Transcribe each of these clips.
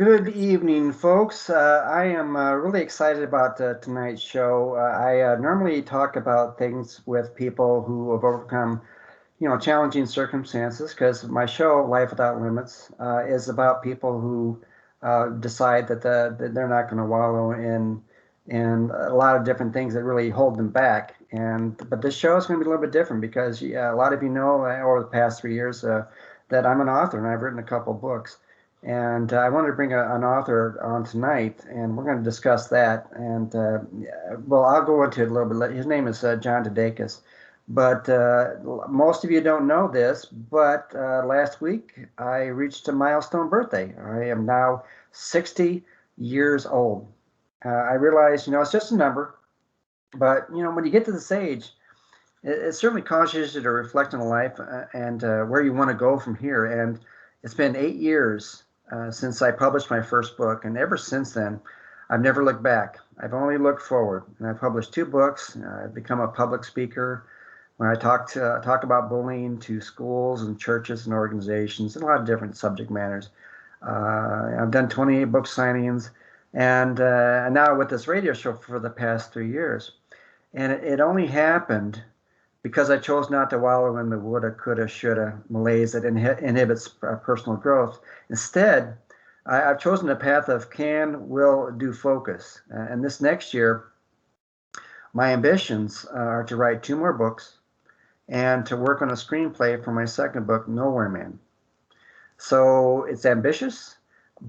Good evening, folks. I am really excited about tonight's show. I normally talk about things with people who have overcome, challenging circumstances because my show, Life Without Limits, is about people who decide that they're not going to wallow in a lot of different things that really hold them back. But this show is going to be a little bit different because a lot of you know over the past 3 years that I'm an author and I've written a couple books. And I wanted to bring an author on tonight, and we're going to discuss that. And well, I'll go into it a little bit. His name is John Dedakis. But most of you don't know this, but last week I reached a milestone birthday. I am now 60 years old. I realize, it's just a number, but when you get to this age, it certainly causes you to reflect on life and where you want to go from here. And it's been 8 years since I published my first book, and ever since then, I've never looked back. I've only looked forward. And I've published 2 books. I've become a public speaker when I talk about bullying to schools and churches and organizations and a lot of different subject matters. I've done 28 book signings, and now with this radio show for the past 3 years. And it only happened because I chose not to wallow in the woulda, coulda, shoulda malaise that inhibits personal growth. Instead, I've chosen a path of can, will, do focus. And this next year, my ambitions are to write 2 more books and to work on a screenplay for my second book, Nowhere Man. So it's ambitious,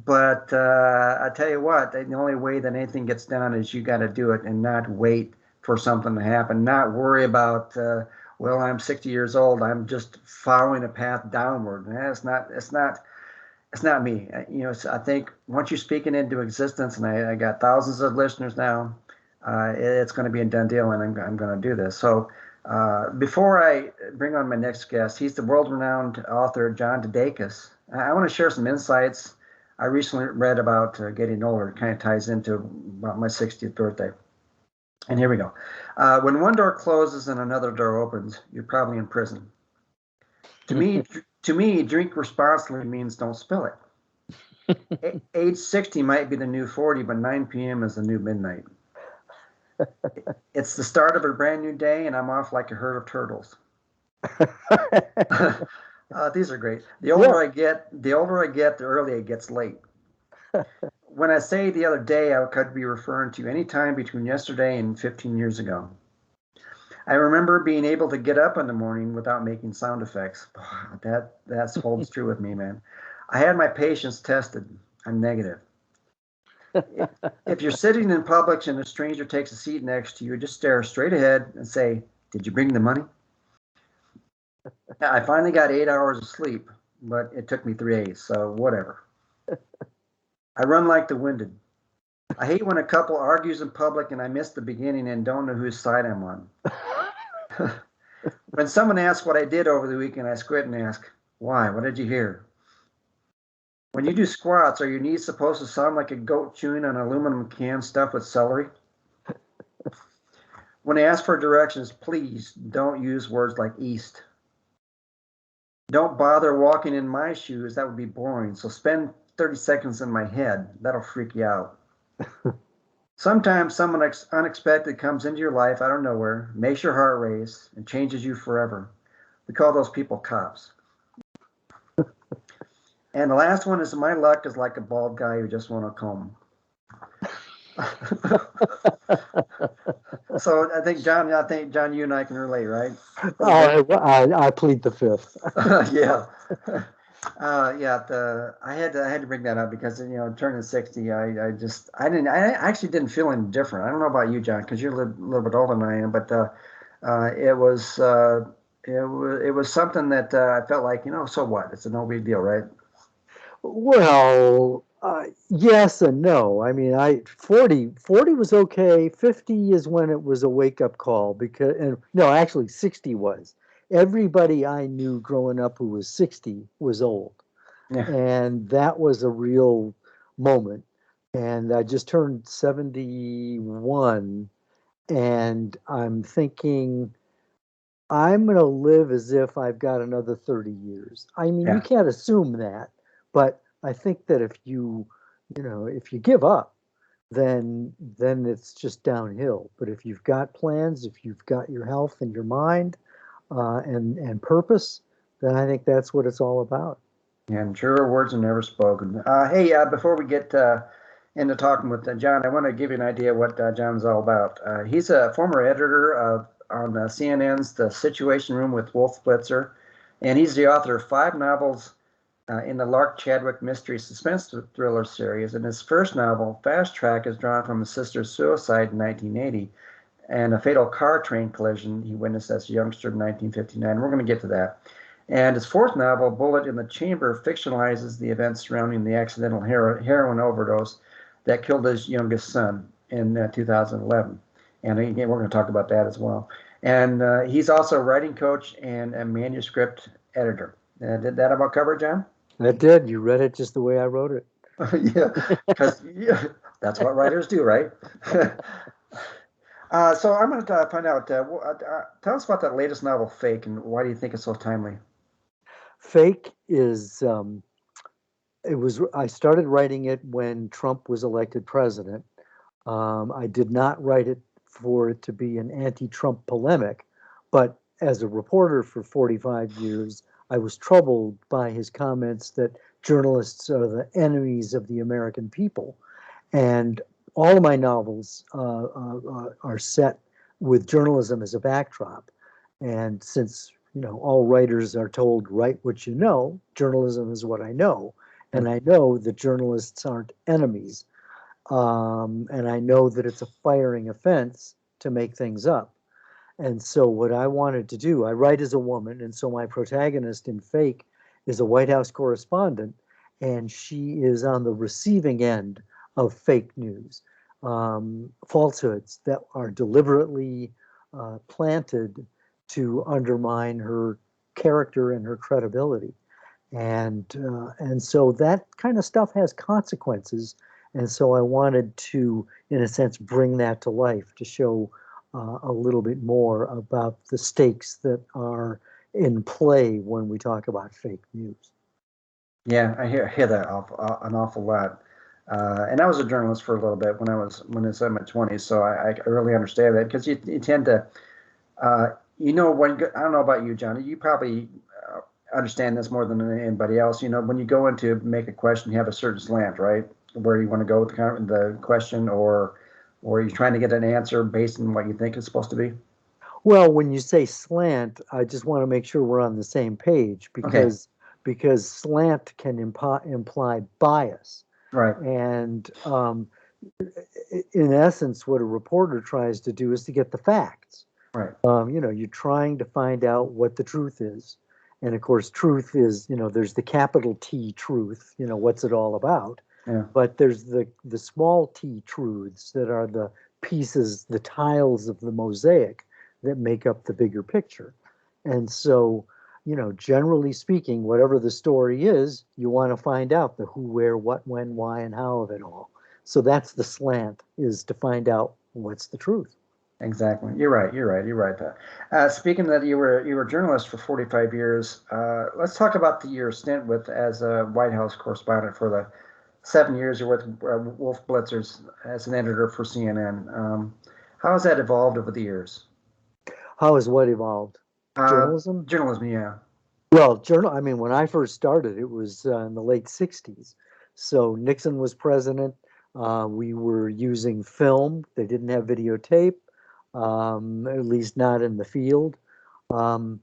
but I tell you what, the only way that anything gets done is you got to do it and not wait for something to happen, not worry about, well, I'm 60 years old, I'm just following a path downward. It's not me. I think once you speak it into existence, and I got thousands of listeners now, it's going to be a done deal, and I'm going to do this. So before I bring on my next guest, he's the world-renowned author, John Dedakis. I want to share some insights I recently read about getting older. It kind of ties into about my 60th birthday. And here we go. When one door closes and another door opens, you're probably in prison. To me, drink responsibly means don't spill it. Age 60 might be the new 40, but 9 p.m. is the new midnight. It's the start of a brand new day, and I'm off like a herd of turtles. These are great. The older I get, the earlier it gets late. When I say the other day, I could be referring to any time between yesterday and 15 years ago. I remember being able to get up in the morning without making sound effects. That holds true with me, man. I had my patience tested. I'm negative. If you're sitting in public and a stranger takes a seat next to you, just stare straight ahead and say, "Did you bring the money?" I finally got 8 hours of sleep, but it took me 3 days, so whatever. I run like the winded. I hate when a couple argues in public and I miss the beginning and don't know whose side I'm on. When someone asks what I did over the weekend, I squint and ask, "Why? What did you hear?" When you do squats, are your knees supposed to sound like a goat chewing on aluminum can stuffed with celery? When I ask for directions, please don't use words like east. Don't bother walking in my shoes. That would be boring. So spend 30 seconds in my head. That'll freak you out. Sometimes someone unexpected comes into your life out of nowhere, makes your heart race, and changes you forever. We call those people cops. And the last one is my luck is like a bald guy who just won a comb. So I think John, you and I can relate, right? I plead the fifth. Yeah. I had to bring that up because turning 60, I actually didn't feel any different. I don't know about you, John, because you're a little bit older than I am, but it was something that I felt like, so what? It's a no big deal, right? Well, yes and no. I mean, 40 was okay. 50 is when it was a wake-up call actually 60 was. Everybody I knew growing up who was 60 was old. Yeah. And that was a real moment. And I just turned 71, and I'm thinking, I'm going to live as if I've got another 30 years. I mean, You can't assume that, but I think that if you if you give up, then it's just downhill. But if you've got plans, if you've got your health and your mind, and purpose, then I think that's what it's all about. And truer words are never spoken. Hey, before we get into talking with John, I want to give you an idea what John's all about. He's a former editor on CNN's The Situation Room with Wolf Blitzer, and he's the author of 5 novels in the Lark Chadwick mystery-suspense-thriller series. And his first novel, Fast Track, is drawn from his sister's suicide in 1980 and a fatal car train collision he witnessed as a youngster in 1959. We're going to get to that. And his fourth novel, Bullet in the Chamber, fictionalizes the events surrounding the accidental heroin overdose that killed his youngest son in 2011. And again, we're going to talk about that as well. And he's also a writing coach and a manuscript editor. Did that about cover it, John? That did. You read it just the way I wrote it. Yeah, because that's what writers do, right? So I'm going to find out. Tell us about that latest novel, Fake, and why do you think it's so timely? Fake is I started writing it when Trump was elected president. I did not write it for it to be an anti-Trump polemic, but as a reporter for 45 years, I was troubled by his comments that journalists are the enemies of the American people. And all of my novels are set with journalism as a backdrop. And since all writers are told, write what you know, journalism is what I know. And I know that journalists aren't enemies. And I know that it's a firing offense to make things up. And so what I wanted to do, I write as a woman, and so my protagonist in Fake is a White House correspondent, and she is on the receiving end of fake news, falsehoods that are deliberately planted to undermine her character and her credibility. And so that kind of stuff has consequences. And so I wanted to, in a sense, bring that to life to show a little bit more about the stakes that are in play when we talk about fake news. Yeah, I hear that an awful lot. And I was a journalist for a little bit when I was in my 20s, so I really understand that because you tend to, when I don't know about you, John, you probably understand this more than anybody else. When you go in to make a question, you have a certain slant, right? Where you want to go with the question, or you're trying to get an answer based on what you think it's supposed to be. Well, when you say slant, I just want to make sure we're on the same page because slant can imply bias. Right. And in essence, what a reporter tries to do is to get the facts. Right. You're trying to find out what the truth is. And of course, truth is, there's the capital T truth, what's it all about? Yeah. But there's the small t truths that are the pieces, the tiles of the mosaic that make up the bigger picture. And so, generally speaking, whatever the story is, you want to find out the who, where, what, when, why, and how of it all. So that's the slant, is to find out what's the truth. Exactly. You're right. That. Speaking of that, you were a journalist for 45 years. Let's talk about your stint as a White House correspondent for the 7 years you're with Wolf Blitzers as an editor for CNN. How has that evolved over the years? How has what evolved? Journalism? Journalism, yeah. Well, when I first started, it was in the late 60s. So Nixon was president. We were using film. They didn't have videotape, at least not in the field. And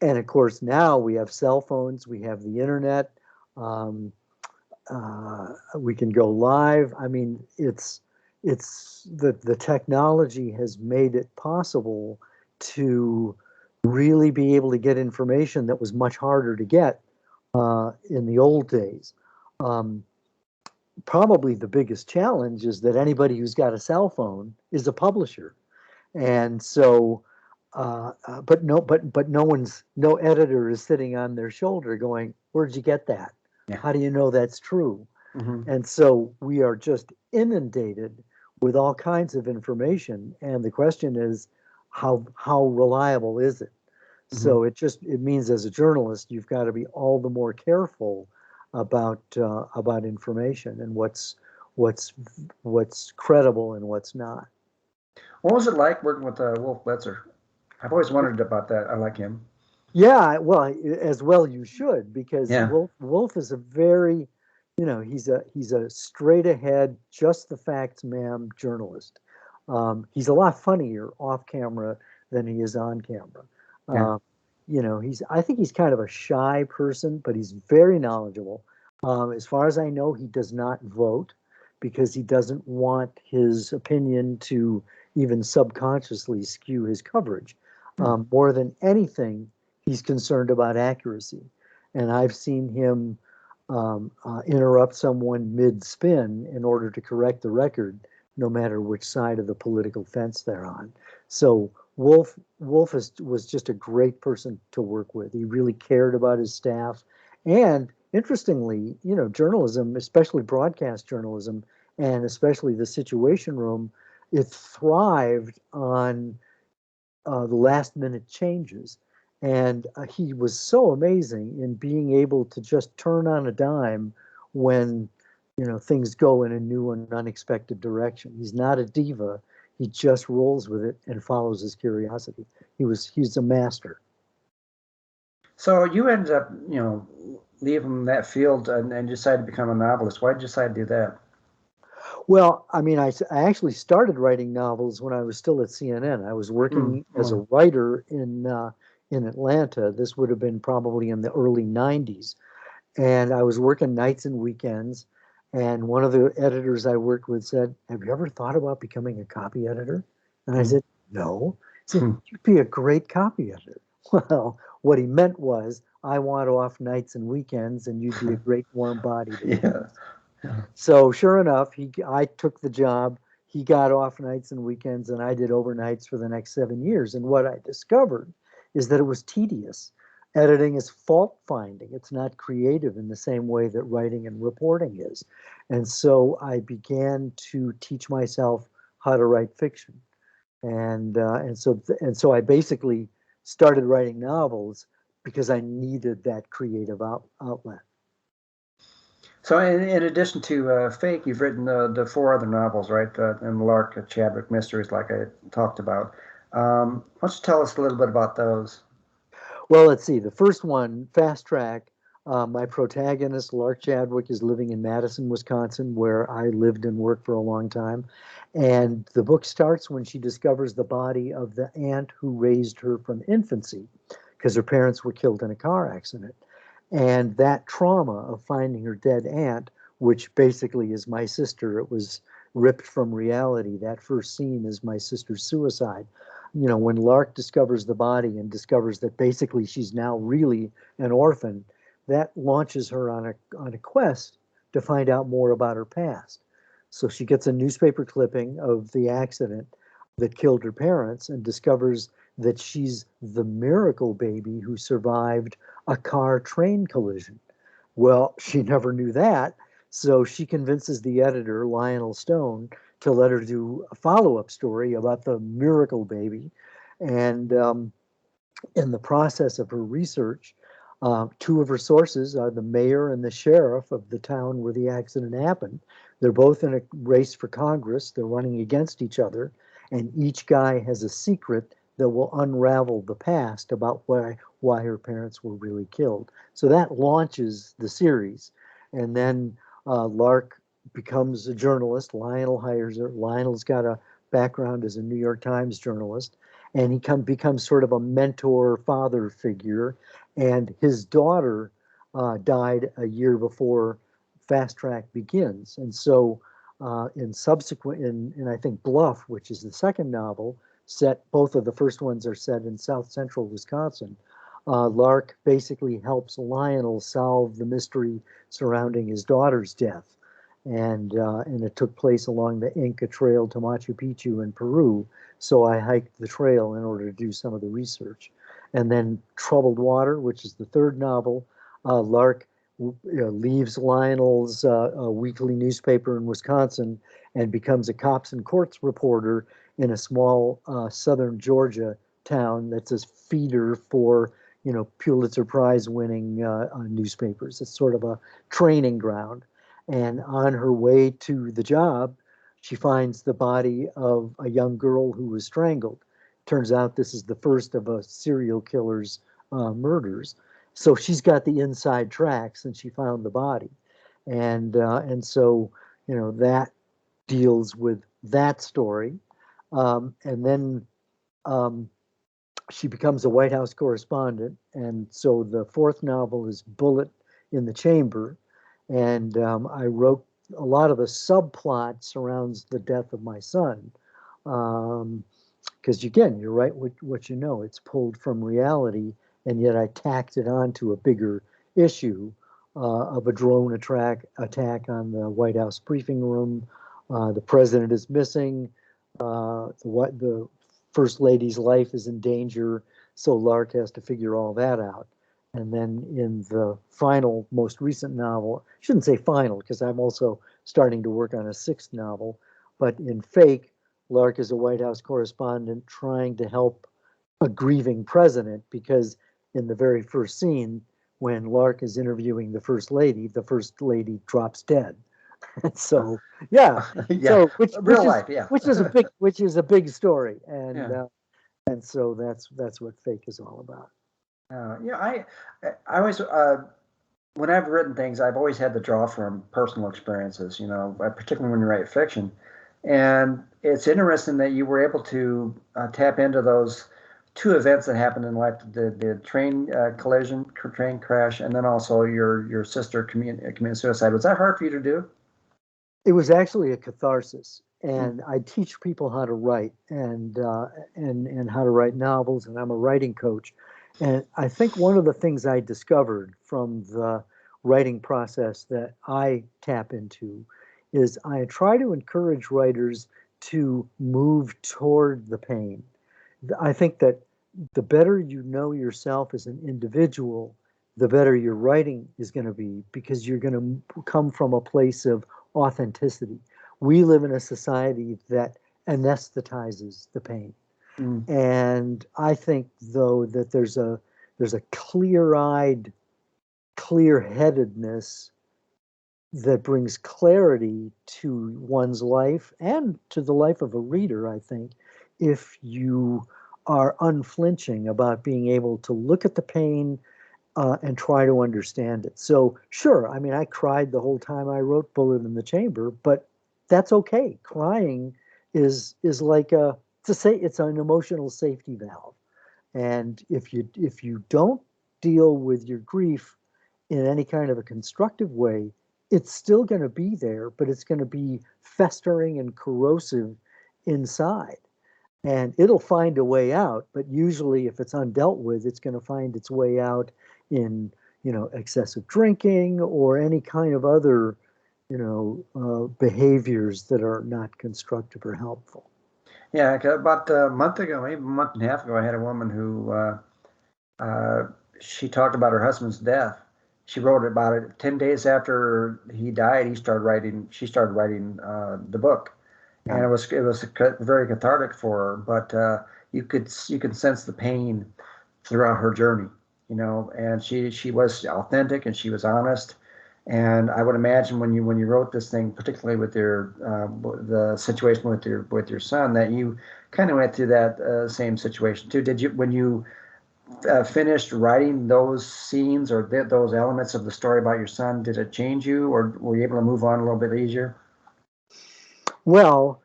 of course, now we have cell phones, we have the internet. We can go live. I mean, it's the technology has made it possible to really be able to get information that was much harder to get in the old days. Probably the biggest challenge is that anybody who's got a cell phone is a publisher, and so. But no editor is sitting on their shoulder going, "Where'd you get that? Yeah. How do you know that's true?" Mm-hmm. And so we are just inundated with all kinds of information, and the question is, how reliable is it? Mm-hmm. So it means as a journalist, you've got to be all the more careful about information and what's what's credible and what's not. What was it like working with Wolf Blitzer? I've always wondered about that. I like him. Yeah, well, as well you should, because Yeah. Wolf is a very, he's a straight ahead, just the facts, ma'am journalist. He's a lot funnier off camera than he is on camera. Yeah. I think he's kind of a shy person, but he's very knowledgeable. As far as I know, he does not vote because he doesn't want his opinion to even subconsciously skew his coverage. Hmm. More than anything, he's concerned about accuracy. And I've seen him interrupt someone mid-spin in order to correct the record, no matter which side of the political fence they're on. So was just a great person to work with. He really cared about his staff. And interestingly, journalism, especially broadcast journalism, and especially the Situation Room, it thrived on the last minute changes. And he was so amazing in being able to just turn on a dime when things go in a new and unexpected direction. He's not a diva. He just rolls with it and follows his curiosity. He's a master. So you ended up, leaving that field and decided to become a novelist. Why did you decide to do that? Well, I mean, I actually started writing novels when I was still at CNN. I was Mm, working as a mm, writer in Atlanta. This would have been probably in the early '90s, and I was working nights and weekends. And one of the editors I worked with said, "Have you ever thought about becoming a copy editor?" And I mm, said, "No." He said, mm. "You'd be a great copy editor." Well, what he meant was, I want off nights and weekends, and you'd be a great warm body to work Yeah. with. Yeah. So sure enough, I took the job. He got off nights and weekends, and I did overnights for the next 7 years. And what I discovered is that it was tedious. Editing is fault finding. It's not creative in the same way that writing and reporting is. And so I began to teach myself how to write fiction. And so I basically started writing novels because I needed that creative outlet. So in addition to Fake, you've written the four other novels, right? And Lark Chadwick mysteries, like I talked about. Why don't you tell us a little bit about those? Well, let's see. The first one, Fast Track. My protagonist, Lark Chadwick, is living in Madison, Wisconsin, where I lived and worked for a long time. And the book starts when she discovers the body of the aunt who raised her from infancy because her parents were killed in a car accident. And that trauma of finding her dead aunt, which basically is my sister, it was ripped from reality. That first scene is my sister's suicide. When Lark discovers the body and discovers that basically she's now really an orphan, that launches her on a quest to find out more about her past. So she gets a newspaper clipping of the accident that killed her parents and discovers that she's the miracle baby who survived a car train collision. Well, she never knew that. So she convinces the editor, Lionel Stone, to let her do a follow up story about the miracle baby. And in the process of her research, two of her sources are the mayor and the sheriff of the town where the accident happened. They're both in a race for Congress. They're running against each other, and each guy has a secret that will unravel the past about why her parents were really killed. So that launches the series, and then Lark becomes a journalist. Lionel hires her. Lionel's got a background as a New York Times journalist, and he becomes sort of a mentor father figure. And his daughter died a year before Fast Track begins, and so in subsequent in I think Bluff, which is the second novel, set both of the first ones are set in South Central Wisconsin. Lark basically helps Lionel solve the mystery surrounding his daughter's death, and it took place along the Inca Trail to Machu Picchu in Peru. So I hiked the trail in order to do some of the research. And then Troubled Water, which is the third novel, Lark leaves Lionel's weekly newspaper in Wisconsin and becomes a cops and courts reporter in a small southern Georgia town that's a feeder for Pulitzer Prize winning newspapers. It's sort of a training ground. And on her way to the job, she finds the body of a young girl who was strangled. Turns out this is the first of a serial killer's murders. So she's got the inside tracks, and she found the body, and so that deals with that story, and then um, she becomes a White House correspondent, and so the fourth novel is Bullet in the Chamber, and I wrote a lot of the subplot surrounds the death of my son, because again, you're right. What it's pulled from reality, and yet I tacked it onto a bigger issue of a drone attack on the White House briefing room. The president is missing. The first lady's life is in danger, so Lark has to figure all that out. And then in the final, most recent novel, I shouldn't say final because I'm also starting to work on a sixth novel, but in Fake, Lark is a White House correspondent trying to help a grieving president because in the very first scene, when Lark is interviewing the first lady drops dead. And so, yeah, Yeah, so real life, yeah. which is a big story, Yeah. and so that's what Fake is all about. I always, when I've written things, I've always had to draw from personal experiences, particularly when you write fiction. And it's interesting that you were able to tap into those two events that happened in life: the train collision, train crash, and then also your sister committing suicide. Was that hard for you to do? It was actually a catharsis, and I teach people how to write and how to write novels, and I'm a writing coach. And I think one of the things I discovered from the writing process that I tap into is I try to encourage writers to move toward the pain. I think that the better you know yourself as an individual, the better your writing is going to be because you're going to come from a place of authenticity. We live in a society that anesthetizes the pain. Mm. And I think though that there's a clear-eyed, clear-headedness that brings clarity to one's life and to the life of a reader, I think, if you are unflinching about being able to look at the pain and try to understand it. So, sure, I mean, I cried the whole time I wrote Bullet in the Chamber, but that's okay. Crying is like it's an emotional safety valve. And if you don't deal with your grief in any kind of a constructive way, it's still going to be there, but it's going to be festering and corrosive inside. And it'll find a way out, but usually if it's undealt with, it's going to find its way out in, excessive drinking or any kind of other, behaviors that are not constructive or helpful. Yeah, about a month ago, maybe a month and a half ago, I had a woman who she talked about her husband's death. She wrote about it 10 days after he died. She started writing the book, and it was very cathartic for her. But you could sense the pain throughout her journey, and she was authentic and she was honest. And I would imagine when you wrote this thing, particularly with the situation with your son, that you kind of went through that same situation too. Did you, when you finished writing those scenes or those elements of the story about your son, did it change you, or were you able to move on a little bit easier? Well,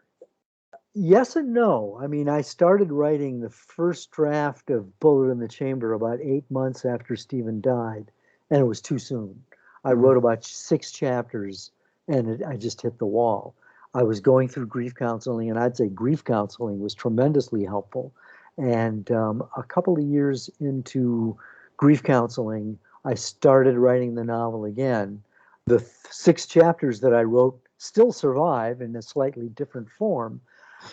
yes and no. I mean, I started writing the first draft of Bullet in the Chamber about 8 months after Stephen died, and it was too soon. I wrote about 6 chapters, and I just hit the wall. I was going through grief counseling, and I'd say grief counseling was tremendously helpful. And a couple of years into grief counseling, I started writing the novel again. The 6 chapters that I wrote still survive in a slightly different form.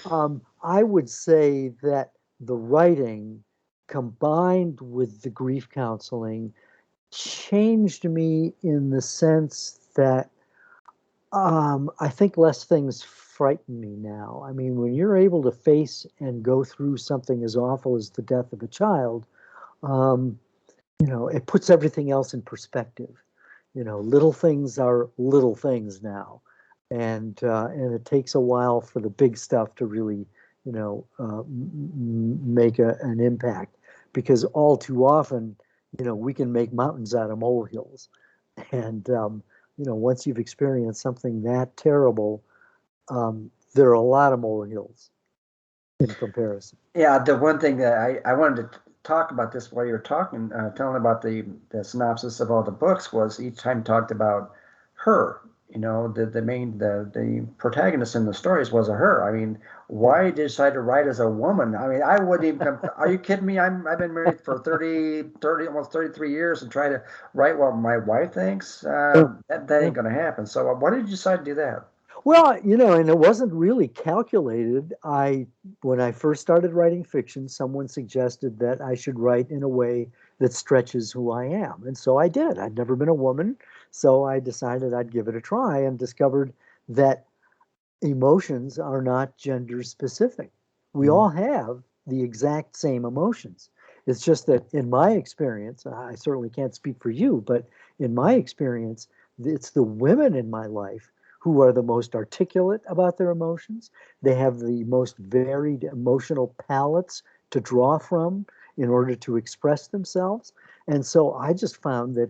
I would say that the writing combined with the grief counseling changed me in the sense that I think less things frighten me now. I mean, when you're able to face and go through something as awful as the death of a child, um, it puts everything else in perspective. Little things are little things now, and it takes a while for the big stuff to really, make an impact, because all too often, we can make mountains out of molehills, and once you've experienced something that terrible, there are a lot of molehills in comparison. Yeah, the one thing that I wanted to talk about this while you were talking, telling about the synopsis of all the books, was each time talked about her. The protagonist in the stories was a her. I mean, why did you decide to write as a woman? I mean, I wouldn't even come. Are you kidding me? I've been married for 30, almost 33 years and try to write what my wife thinks. Yeah. That Yeah. ain't going to happen. So why did you decide to do that? Well, and it wasn't really calculated. When I first started writing fiction, someone suggested that I should write in a way that stretches who I am. And so I did. I'd never been a woman, so I decided I'd give it a try and discovered that emotions are not gender specific. We all have the exact same emotions. It's just that in my experience, I certainly can't speak for you, but in my experience, it's the women in my life who are the most articulate about their emotions. They have the most varied emotional palettes to draw from in order to express themselves. And so I just found that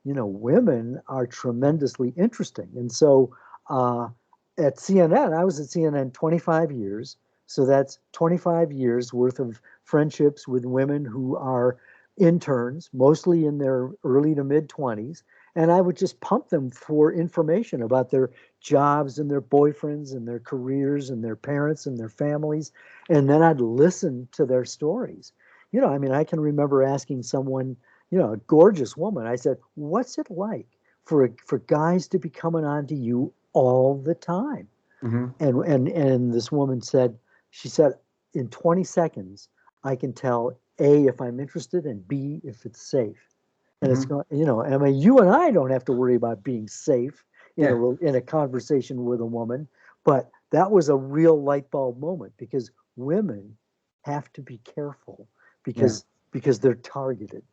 women are tremendously interesting. And so at CNN, I was at CNN 25 years. So that's 25 years worth of friendships with women who are interns, mostly in their early to mid 20s. And I would just pump them for information about their jobs and their boyfriends and their careers and their parents and their families. And then I'd listen to their stories. I mean, I can remember asking someone, a gorgeous woman, I said, what's it like for guys to be coming on to you all the time? Mm-hmm. And this woman said, she said, in 20 seconds, I can tell A, if I'm interested, and B, if it's safe. And it's going, I mean, you and I don't have to worry about being safe in a conversation with a woman, but that was a real light bulb moment, because women have to be careful because they're targeted.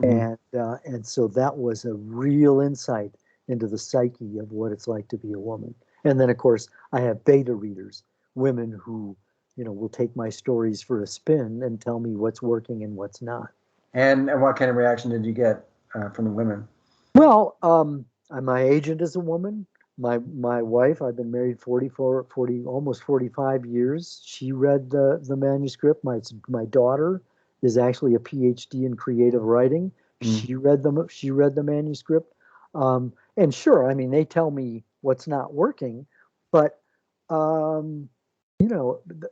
Mm-hmm. And so that was a real insight into the psyche of what it's like to be a woman. And then, of course, I have beta readers, women who, will take my stories for a spin and tell me what's working and what's not. And what kind of reaction did you get from the women? Well, my agent is a woman. My wife, I've been married 40, almost 45 years. She read the manuscript. My daughter is actually a PhD in creative writing. Mm-hmm. She read the manuscript. And sure, I mean, they tell me what's not working, but um,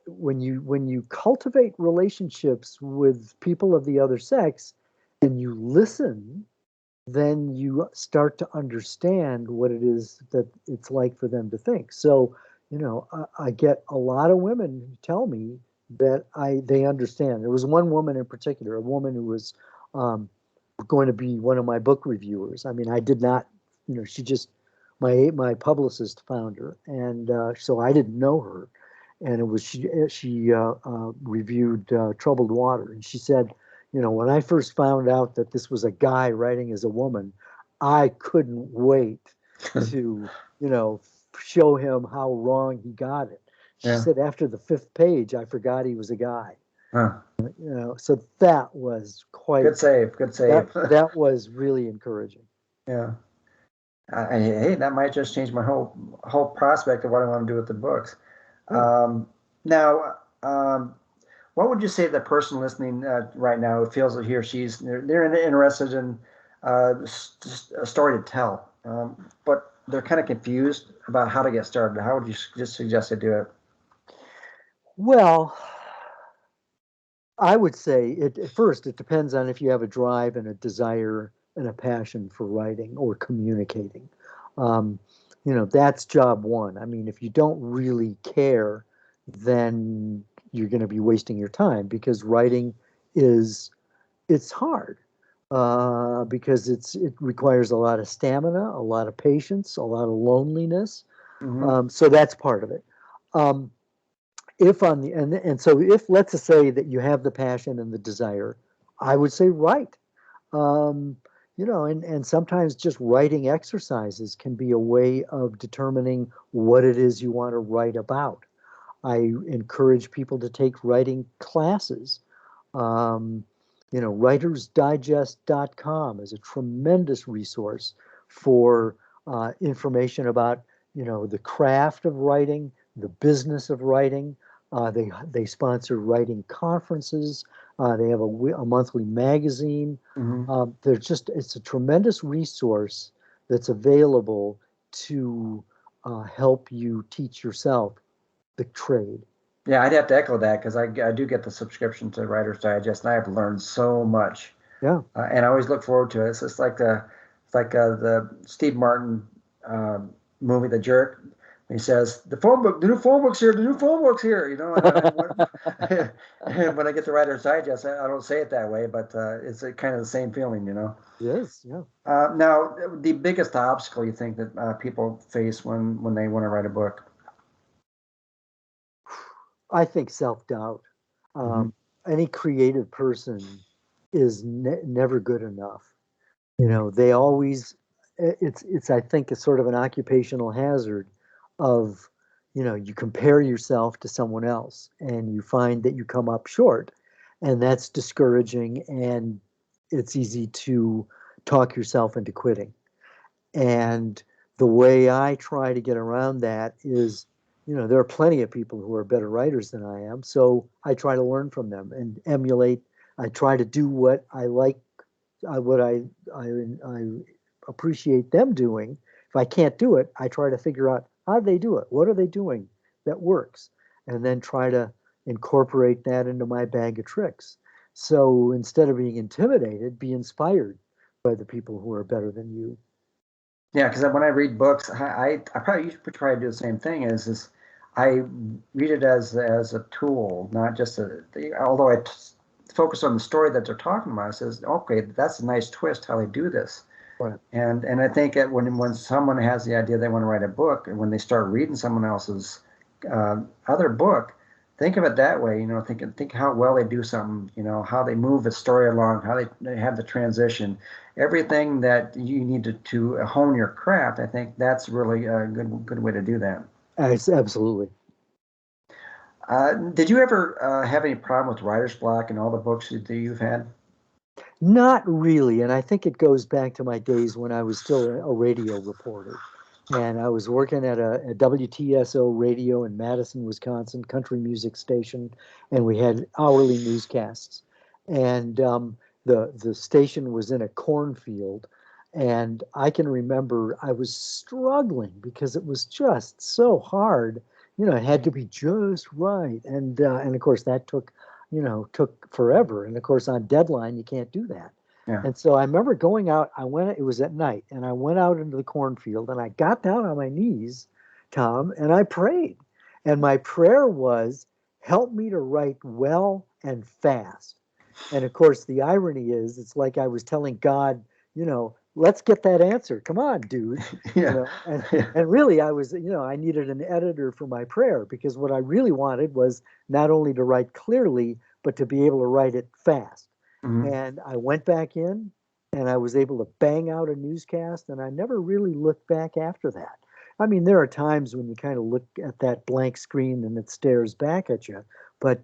when you cultivate relationships with people of the other sex and you listen, then you start to understand what it is that it's like for them to think. So, I get a lot of women who tell me that they understand. There was one woman in particular, a woman who was um, going to be one of my book reviewers. I mean, I did not, she just my publicist found her, and so I didn't know her, and it was she reviewed Troubled Water, and she said, when I first found out that this was a guy writing as a woman, I couldn't wait to, show him how wrong he got it. She Yeah. said after the fifth page, I forgot he was a guy. Huh. So that was Good save. Good that save. that was really encouraging. Yeah. Hey, that might just change my whole prospect of what I want to do with the books. Now, what would you say to the person listening right now who feels that he or they're interested in a story to tell, but they're kind of confused about how to get started? How would you just suggest they do it? Well, I would say at first it depends on if you have a drive and a desire and a passion for writing or communicating. Um, that's job one. I mean, if you don't really care, then you're going to be wasting your time, because writing is it's hard, because it requires a lot of stamina, a lot of patience, a lot of loneliness. Mm-hmm. So that's part of it. Um, if on the and so if let's say that you have the passion and the desire, I would say write. Um, and sometimes just writing exercises can be a way of determining what it is you want to write about. I encourage people to take writing classes. Um, writersdigest.com is a tremendous resource for information about, the craft of writing, the business of writing. They sponsor writing conferences. They have a monthly magazine. Hmm. It's a tremendous resource that's available to help you teach yourself the trade. Yeah, I'd have to echo that because I do get the subscription to Writer's Digest, and I have learned so much, Yeah. and I always look forward to it. It's just like the Steve Martin uh, movie, The Jerk. He says the new phone book's here, the new phone book's here. And when I get the Writer's Digest, I don't say it that way, but it's kind of the same feeling. Yes, yeah. Now, the biggest obstacle you think that people face when they want to write a book? I think self-doubt. Hmm. Any creative person is never good enough. They always, it's, I think, a sort of an occupational hazard of, you compare yourself to someone else and you find that you come up short. And that's discouraging, and it's easy to talk yourself into quitting. And the way I try to get around that is, there are plenty of people who are better writers than I am. So I try to learn from them and emulate. I try to do what I like, what I appreciate them doing. If I can't do it, I try to figure out how do they do it? What are they doing that works? And then try to incorporate that into my bag of tricks. So instead of being intimidated, be inspired by the people who are better than you. Yeah, because when I read books, I probably you should try to do the same thing. Is I read it as a tool, not just although focus on the story that they're talking about. It says, okay, that's a nice twist how they do this. Right. And I think that when someone has the idea they want to write a book, and when they start reading someone else's other book, think of it that way. Think how well they do something. How they move the story along, how they have the transition, everything that you need to hone your craft. I think that's really a good way to do that. Absolutely. Did you ever have any problem with writer's block in all the books that you've had? Not really. And I think it goes back to my days when I was still a radio reporter. And I was working at a WTSO radio in Madison, Wisconsin, country music station, and we had hourly newscasts. And the station was in a cornfield, and I can remember I was struggling because it was just so hard. It had to be just right, and of course that took forever. And of course, on deadline, you can't do that. Yeah. And so I remember going out, it was at night, and I went out into the cornfield and I got down on my knees, Tom, and I prayed. And my prayer was, help me to write well and fast. And of course, the irony is, it's like I was telling God, let's get that answer. Come on, dude. Yeah. And, Yeah. and really, I needed an editor for my prayer, because what I really wanted was not only to write clearly, but to be able to write it fast. Mhm. And I went back in and I was able to bang out a newscast, and I never really looked back after that. I mean, there are times when you kind of look at that blank screen and it stares back at you, but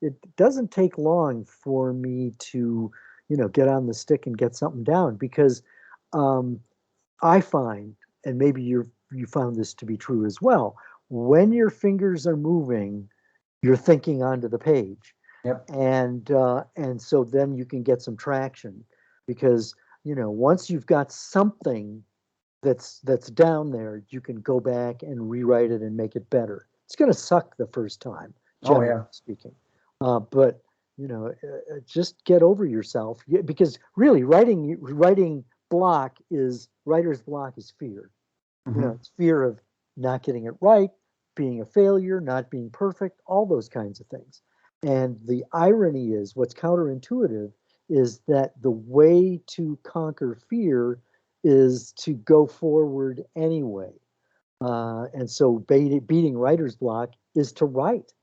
it doesn't take long for me to, get on the stick and get something down, because um, I find, and maybe you found this to be true as well, when your fingers are moving, you're thinking onto the page, Yep. and so then you can get some traction, because once you've got something that's down there, you can go back and rewrite it and make it better. It's going to suck the first time, Oh generally yeah. speaking, but just get over yourself, because really writing block is writer's block is fear. Hmm. It's fear of not getting it right, being a failure, not being perfect, all those kinds of things. And the irony is, what's counterintuitive is that the way to conquer fear is to go forward anyway. And so beating writer's block is to write.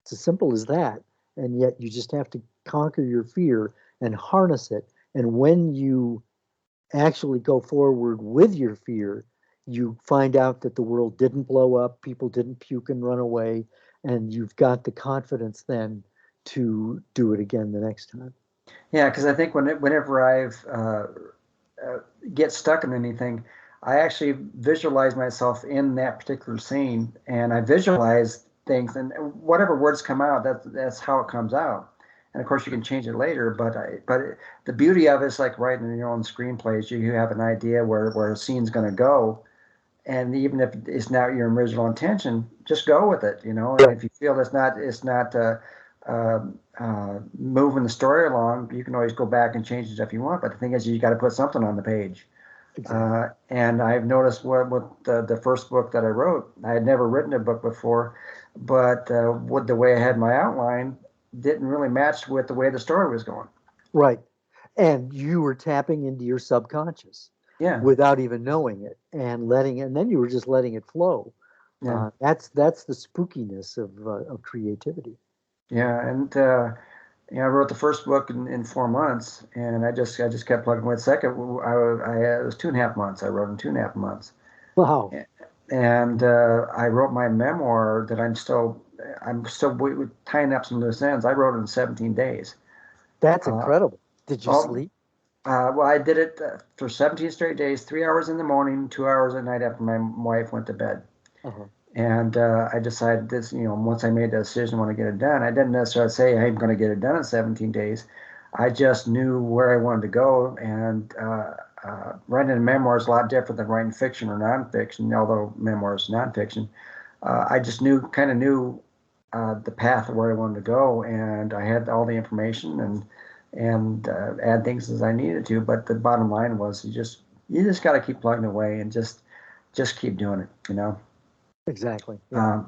It's as simple as that. And yet you just have to conquer your fear and harness it And when you actually go forward with your fear, you find out that the world didn't blow up, people didn't puke and run away, and you've got the confidence then to do it again the next time. Yeah, because I think whenever I've get stuck in anything, I actually visualize myself in that particular scene, and I visualize things, and whatever words come out, that's how it comes out. And of course, you can change it later, but the beauty of it is like writing your own screenplays. You have an idea where a scene's going to go, and even if it's not your original intention, just go with it, And if you feel it's not moving the story along, you can always go back and change it if you want. But the thing is, you got to put something on the page. Exactly. And I've noticed with the first book that I wrote, I had never written a book before, but with the way I had my outline, didn't really match with the way the story was going. Right. And you were tapping into your subconscious. Yeah. Without even knowing it, and then you were just letting it flow. Yeah. That's the spookiness of creativity. Yeah, and I wrote the first book in 4 months, and I just kept plugging with. Second, it was 2.5 months. I wrote in 2.5 months. Wow. And I wrote my memoir that I'm still tying up some loose ends. I wrote it in 17 days. That's incredible. Did you sleep? Well, I did it for 17 straight days, 3 hours in the morning, 2 hours at night after my wife went to bed. Uh-huh. And I decided this, once I made the decision, I want to get it done. I didn't necessarily say I'm going to get it done in 17 days. I just knew where I wanted to go. And writing a memoir is a lot different than writing fiction or nonfiction, although memoir is nonfiction. I just kind of knew the path of where I wanted to go, and I had all the information and add things as I needed to. But the bottom line was you just got to keep plugging away and just keep doing it, Exactly. Yeah.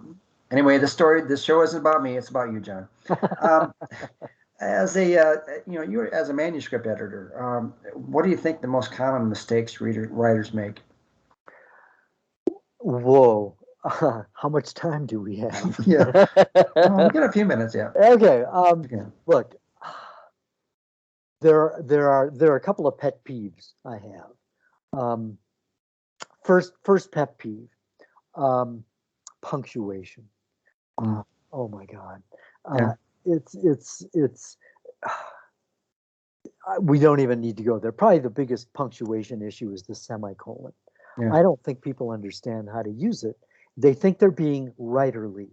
Anyway, this show isn't about me; it's about you, John. As a you as a manuscript editor, what do you think the most common mistakes writers make? Whoa. How much time do we have? Yeah, we got a few minutes. Yeah. Okay. Look, there are a couple of pet peeves I have. First pet peeve, punctuation. Oh my God. Yeah. It's we don't even need to go there. Probably the biggest punctuation issue is the semicolon. Yeah. I don't think people understand how to use it. They think they're being writerly.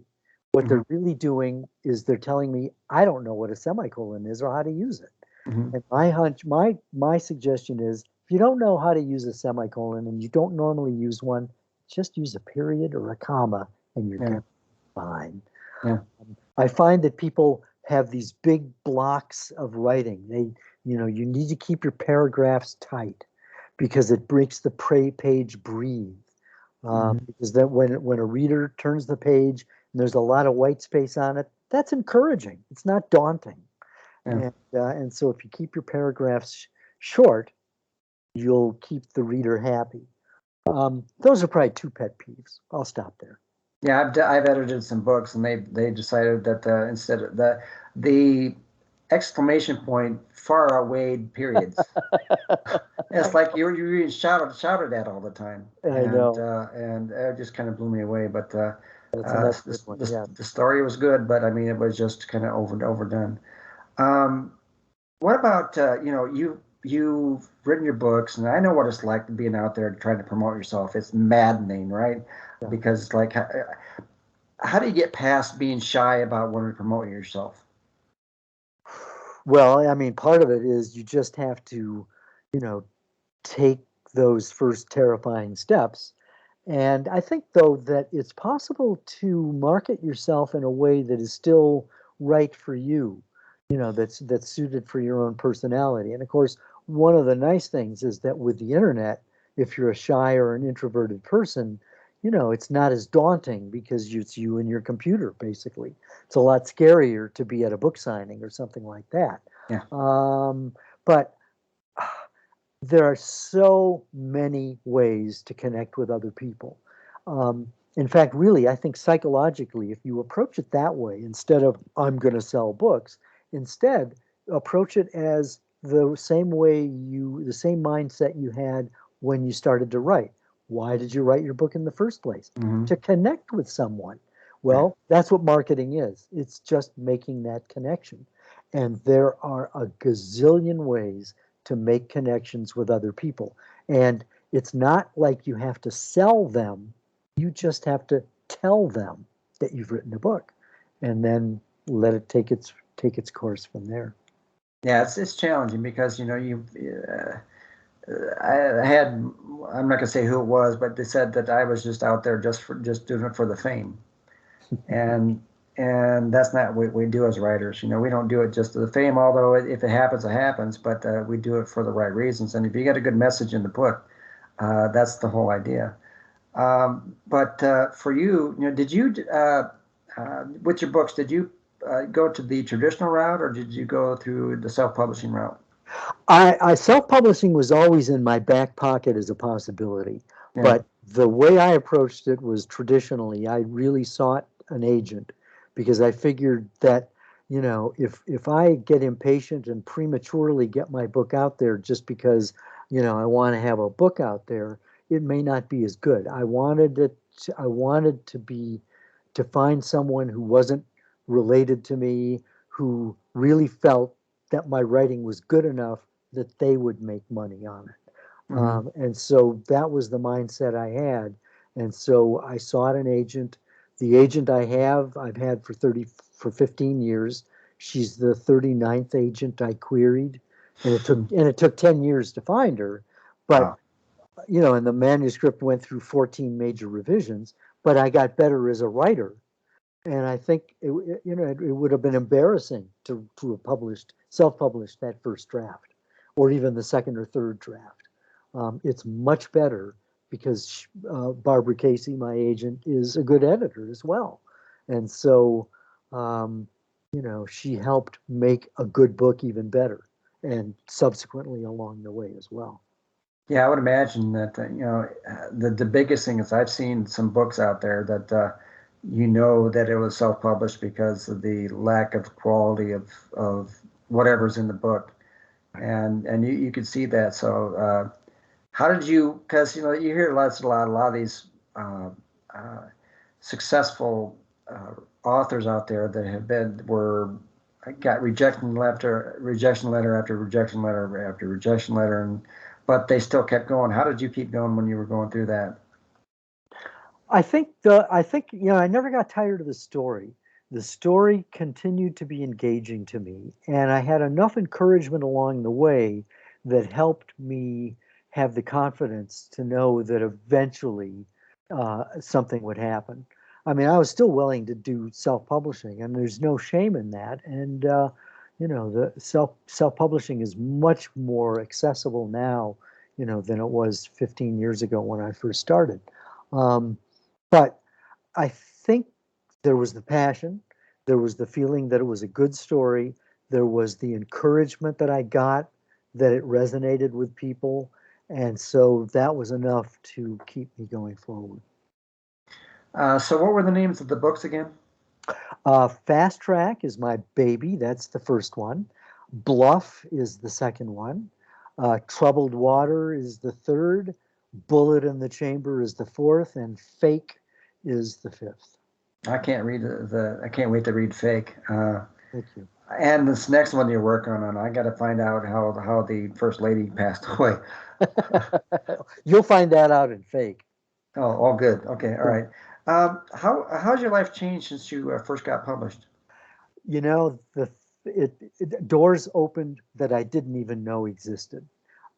What they're really doing is they're telling me, I don't know what a semicolon is or how to use it. And my hunch, my suggestion is, if you don't know how to use a semicolon and you don't normally use one, just use a period or a comma and you're gonna be fine. Yeah. I find that people have these big blocks of writing. You need to keep your paragraphs tight because it breaks the page breathe. Because then when a reader turns the page and there's a lot of white space on it, that's encouraging. It's not daunting. Yeah. And so if you keep your paragraphs short, you'll keep the reader happy. Those are probably two pet peeves. I'll stop there. Yeah, I've edited some books, and they decided that instead of the exclamation point far outweighed periods. It's like you're being shouted at all the time. I know. And it just kind of blew me away. But the story was good, but I mean it was just kind of overdone. What about you've written your books, and I know what it's like being out there trying to promote yourself. It's maddening, right? Yeah. Because it's like, how do you get past being shy about wanting to promote yourself? Well, I mean, part of it is you just have to, take those first terrifying steps. And I think, though, that it's possible to market yourself in a way that is still right for you, that's suited for your own personality. And of course, one of the nice things is that with the internet, if you're a shy or an introverted person, it's not as daunting because it's you and your computer, basically. It's a lot scarier to be at a book signing or something like that. Yeah. But there are so many ways to connect with other people. In fact, really, I think psychologically, if you approach it that way, instead of I'm going to sell books, instead approach it as the same mindset you had when you started to write. Why did you write your book in the first place? Hmm. To connect with someone. Yeah. Well, that's what marketing is. It's just making that connection. And there are a gazillion ways to make connections with other people. And it's not like you have to sell them. You just have to tell them that you've written a book and then let it take its course from there. Yeah, it's challenging because I had, I'm not gonna say who it was, but they said that I was just out there just doing it for the fame, and and that's not what we do as writers. We don't do it just for the fame, although if it happens, it happens. But we do it for the right reasons, and if you get a good message in the book, that's the whole idea. But for you, did you with your books, did you go to the traditional route, or did you go through the self-publishing route? I self-publishing was always in my back pocket as a possibility, Yeah. but the way I approached it was traditionally. I really sought an agent because I figured that, if I get impatient and prematurely get my book out there just because, I want to have a book out there, it may not be as good. I wanted to find someone who wasn't related to me, who really felt that my writing was good enough that they would make money on it. Hmm. And so that was the mindset I had. And so I sought an agent. The agent I've had for 15 years. She's the 39th agent I queried, and it took 10 years to find her. But Wow. and the manuscript went through 14 major revisions, but I got better as a writer. And I think it would have been embarrassing to have self-published that first draft, or even the second or third draft. It's much better because Barbara Casey, my agent, is a good editor as well, and so um, she helped make a good book even better, and subsequently along the way as well. Yeah, I would imagine that the biggest thing is I've seen some books out there that that it was self-published because of the lack of quality of whatever's in the book, and you could see that. So how did you? Because you hear a lot of these uh, successful authors out there that were got rejection letter after rejection letter after rejection letter, and but they still kept going. How did you keep going when you were going through that? I never got tired of the story. The story continued to be engaging to me, and I had enough encouragement along the way that helped me have the confidence to know that eventually something would happen. I mean, I was still willing to do self-publishing, and there's no shame in that. And the self-publishing is much more accessible now, than it was 15 years ago when I first started. Um, but I think there was the passion, there was the feeling that it was a good story, there was the encouragement that I got that it resonated with people, and so that was enough to keep me going forward. So what were the names of the books again? Fast Track is my baby, that's the first one. Bluff is the second one. Troubled Water is the third. Bullet in the Chamber is the fourth, and Fake is the fifth. I can't read I can't wait to read Fake. Thank you. And this next one you're working on, I got to find out how the first lady passed away. You'll find that out in Fake. Oh, all good. Okay, all right. How's your life changed since you first got published? You know, doors opened that I didn't even know existed.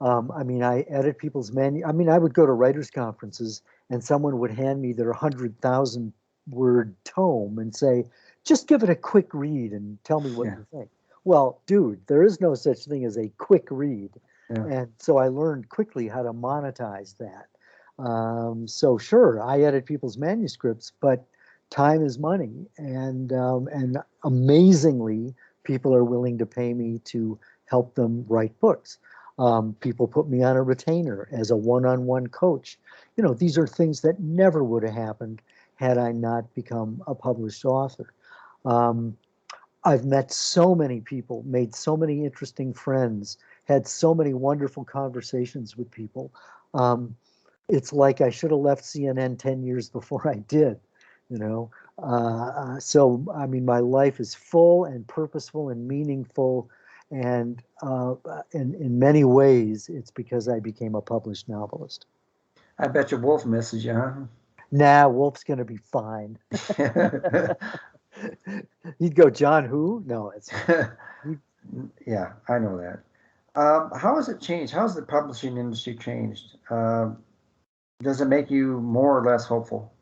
I mean, I edit people's I mean, I would go to writers' conferences and someone would hand me their 100,000 word tome and say, just give it a quick read and tell me what Yeah, you think. Well, dude, there is no such thing as a quick read. yeah. And so I learned quickly how to monetize that. So sure, I edit people's manuscripts, but time is money, and amazingly, people are willing to pay me to help them write books. People put me on a retainer as a one-on-one coach. These are things that never would have happened had I not become a published author. Um, I've met so many people, made so many interesting friends, had so many wonderful conversations with people. It's like I should have left CNN 10 years before I did, you know. So, I mean, my life is full and purposeful and meaningful. And in many ways, it's because I became a published novelist. I bet your Wolf misses you, huh? Nah, Wolf's going to be fine. He'd go, John, who? No, it's he, Yeah, I know that. How has it changed? How has the publishing industry changed? Does it make you more or less hopeful?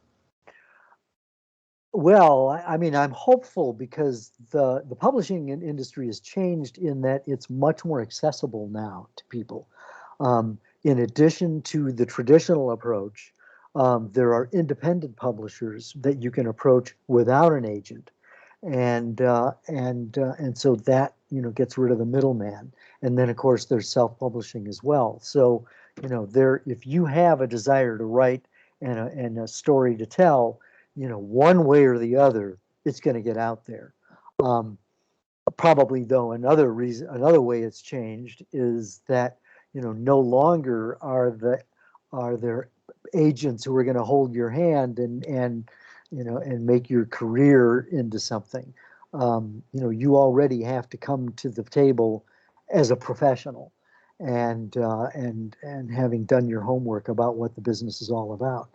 well, I mean, I'm hopeful because the publishing industry has changed in that it's much more accessible now to people. In addition to the traditional approach, there are independent publishers that you can approach without an agent, and so that gets rid of the middleman. And then of course there's self-publishing as well. So there, if you have a desire to write and a story to tell, one way or the other, it's going to get out there. Um, Probably though, another way it's changed is that no longer are there agents who are going to hold your hand and make your career into something. You already have to come to the table as a professional, and having done your homework about what the business is all about.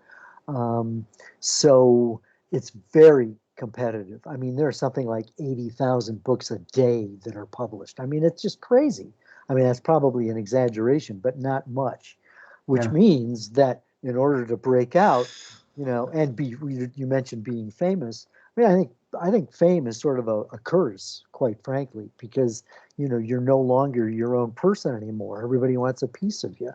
So it's very competitive. I mean, there's something like 80,000 books a day that are published. I mean, it's just crazy. I mean, that's probably an exaggeration, but not much, which Yeah. means that in order to break out, and you mentioned being famous. I mean, I think fame is sort of a curse, quite frankly, because you're no longer your own person anymore. Everybody wants a piece of you,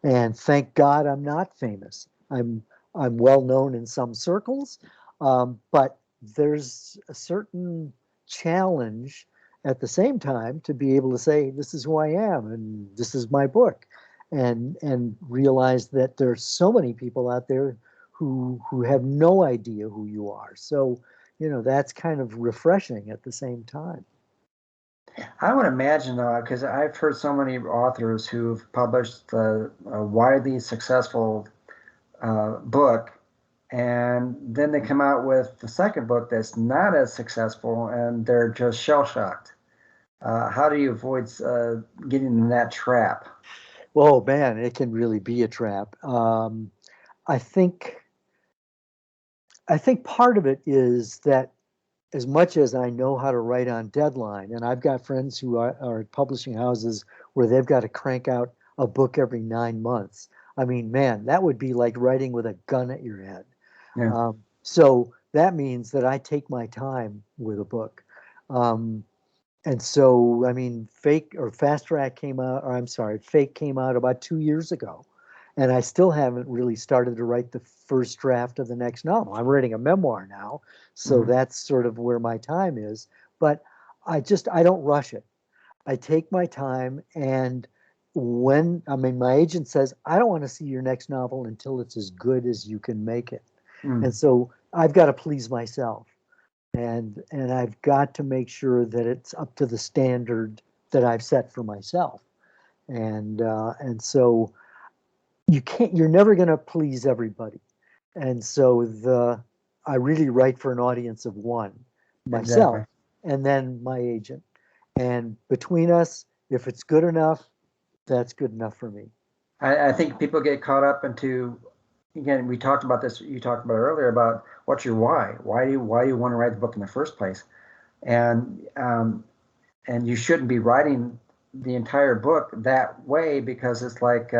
and thank God I'm not famous. I'm well known in some circles, but there's a certain challenge at the same time to be able to say this is who I am and this is my book, and realize that there's so many people out there who have no idea who you are. So that's kind of refreshing at the same time. I would imagine, though, because I've heard so many authors who've published a widely successful book, and then they come out with the second book that's not as successful, and they're just shell shocked. How do you avoid getting in that trap? Oh man, it can really be a trap. I think I think part of it is that as much as I know how to write on deadline, and I've got friends who are at publishing houses where they've got to crank out a book every 9 months. I mean, man, that would be like writing with a gun at your head. Yeah. So that means that I take my time with a book. Um, and so, I mean, Fake or Fast Track came out, or I'm sorry, Fake came out about 2 years ago. And I still haven't really started to write the first draft of the next novel. I'm writing a memoir now, so Mhm. that's sort of where my time is. But I don't rush it. I take my time, and my agent says, I don't want to see your next novel until it's as good as you can make it. Mm. And so I've got to please myself, and I've got to make sure that it's up to the standard that I've set for myself. And so you're never going to please everybody. And so I really write for an audience of one, Exactly. myself, and then my agent. And between us, if it's good enough, that's good enough for me. I think people get caught up into, again, we talked about this, you talked about earlier about what's your why? Why do you want to write the book in the first place? And and you shouldn't be writing the entire book that way, because it's like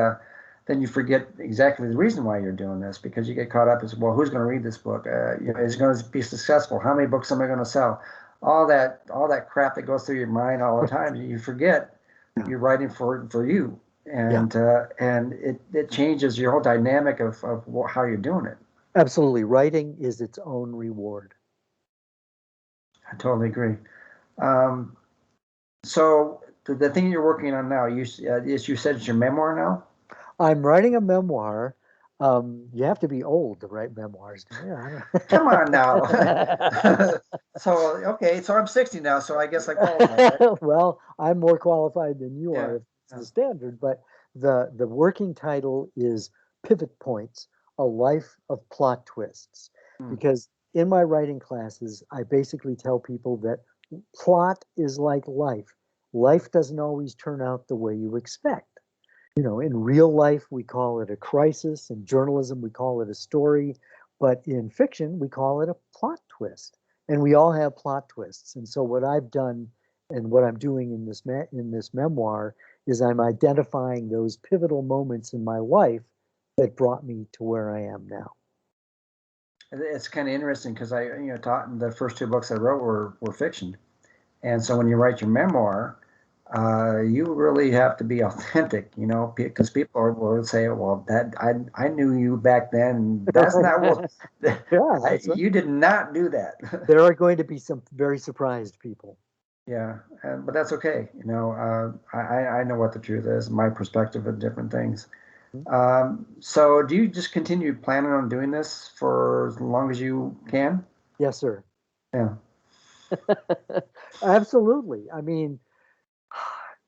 then you forget exactly the reason why you're doing this, because you get caught up as, well, who's going to read this book? Is it going to be successful? How many books am I going to sell? All that crap that goes through your mind all the time. You forget Yeah. you're writing for you, Yeah, and it changes your whole dynamic of how you're doing it. absolutely. Writing is its own reward. I totally agree. Um, so the thing you're working on now, you said it's your memoir now. I'm writing a memoir. You have to be old to write memoirs. Yeah. Come on now. So okay, so I'm 60 now, so I guess I qualify, right? Well, I'm more qualified than you Yeah. are. the standard, but the working title is Pivot Points: A Life of Plot Twists. Hmm. Because in my writing classes, I basically tell people that plot is like life. Life doesn't always turn out the way you expect. In real life, we call it a crisis. In journalism, we call it a story. But in fiction, we call it a plot twist. And we all have plot twists. And so what I've done and what I'm doing in this memoir is I'm identifying those pivotal moments in my life that brought me to where I am now. It's kind of interesting because I, taught the first two books I wrote were fiction. And so when you write your memoir, you really have to be authentic, because people will say, well, that I knew you back then. That's not what, Yeah, you did not do that. There are going to be some very surprised people. Yeah, but that's okay. I know what the truth is, my perspective of different things. So do you just continue planning on doing this for as long as you can? Yes, sir. Yeah. Absolutely. I mean,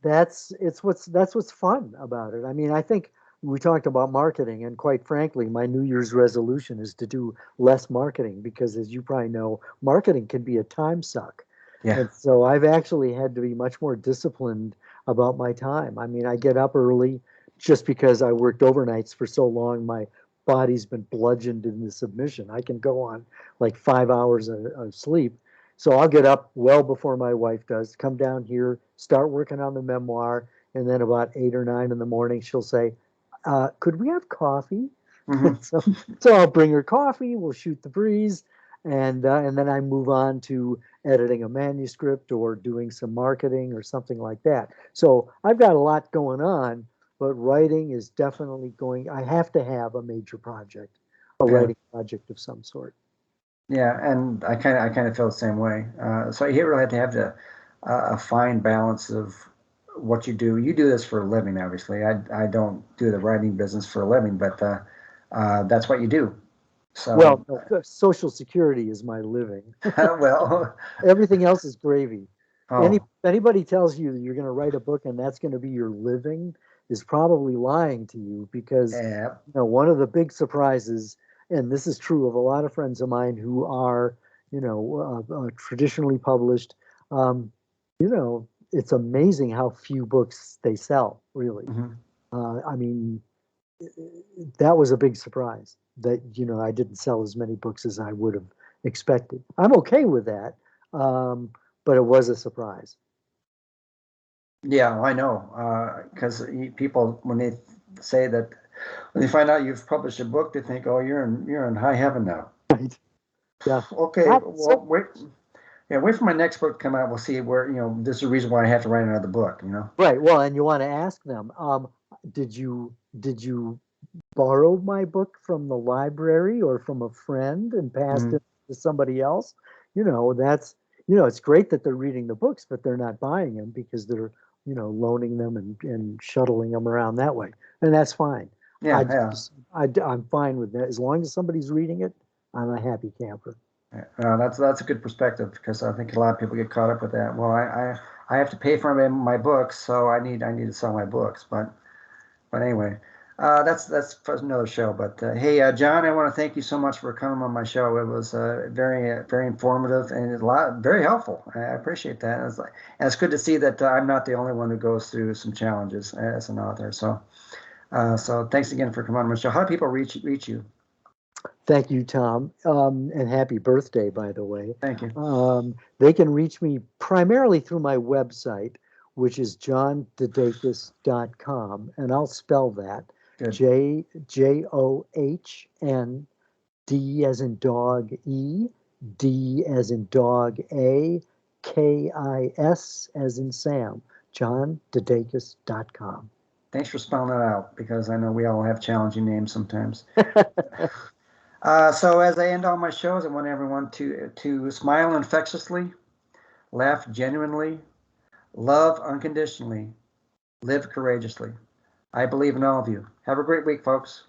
that's what's fun about it. I mean, I think we talked about marketing, and quite frankly, my New Year's resolution is to do less marketing because, as you probably know, marketing can be a time suck. Yeah. And so I've actually had to be much more disciplined about my time. I mean, I get up early just because I worked overnights for so long. My body's been bludgeoned into submission. I can go on like 5 hours of sleep. So I'll get up well before my wife does, come down here, start working on the memoir, and then about 8 or 9 in the morning, she'll say, could we have coffee? Mm-hmm. So I'll bring her coffee, we'll shoot the breeze, and then I move on to editing a manuscript or doing some marketing or something like that. So I've got a lot going on, but writing is definitely I have to have a major project, a writing project of some sort. Yeah, and I kind of feel the same way. So you really have to have a fine balance of what you do. You do this for a living, obviously. I don't do the writing business for a living, but that's what you do. So Well, no, Social Security is my living. well, Everything else is gravy. If oh anybody tells you that you're going to write a book and that's going to be your living is probably lying to you because yeah, one of the big surprises, and this is true of a lot of friends of mine who are traditionally published. It's amazing how few books they sell. Really, mhm. I mean, that was a big surprise that I didn't sell as many books as I would have expected. I'm okay with that, but it was a surprise. Yeah, I know. Because people when they say that when they find out you've published a book, they think, oh, you're in high heaven now. Right? Yeah. Okay, well, wait. Yeah, wait for my next book to come out. We'll see where, this is the reason why I have to write another book, Right. Well, and you want to ask them, did you borrow my book from the library or from a friend and passed Mhm. it to somebody else? That's it's great that they're reading the books, but they're not buying them because they're loaning them and shuttling them around that way, and that's fine. Yeah, yeah. I'm fine with that as long as somebody's reading it. I'm a happy camper. That's a good perspective because I think a lot of people get caught up with that. Well, I have to pay for my books, so I need to sell my books. But anyway, that's for another show. But hey, John, I want to thank you so much for coming on my show. It was very informative and very helpful. I appreciate that. And it's good to see that I'm not the only one who goes through some challenges as an author. So thanks again for coming on my show. How do people reach you? Thank you, Tom, and happy birthday, by the way. Thank you. They can reach me primarily through my website, which is johndedakis.com, and I'll spell that Good. JOHN, D as in dog E, D as in dog A, KIS as in Sam, johndedakis.com. Thanks for spelling that out because I know we all have challenging names sometimes. So as I end all my shows, I want everyone to smile infectiously, laugh genuinely, love unconditionally, live courageously. I believe in all of you. Have a great week, folks.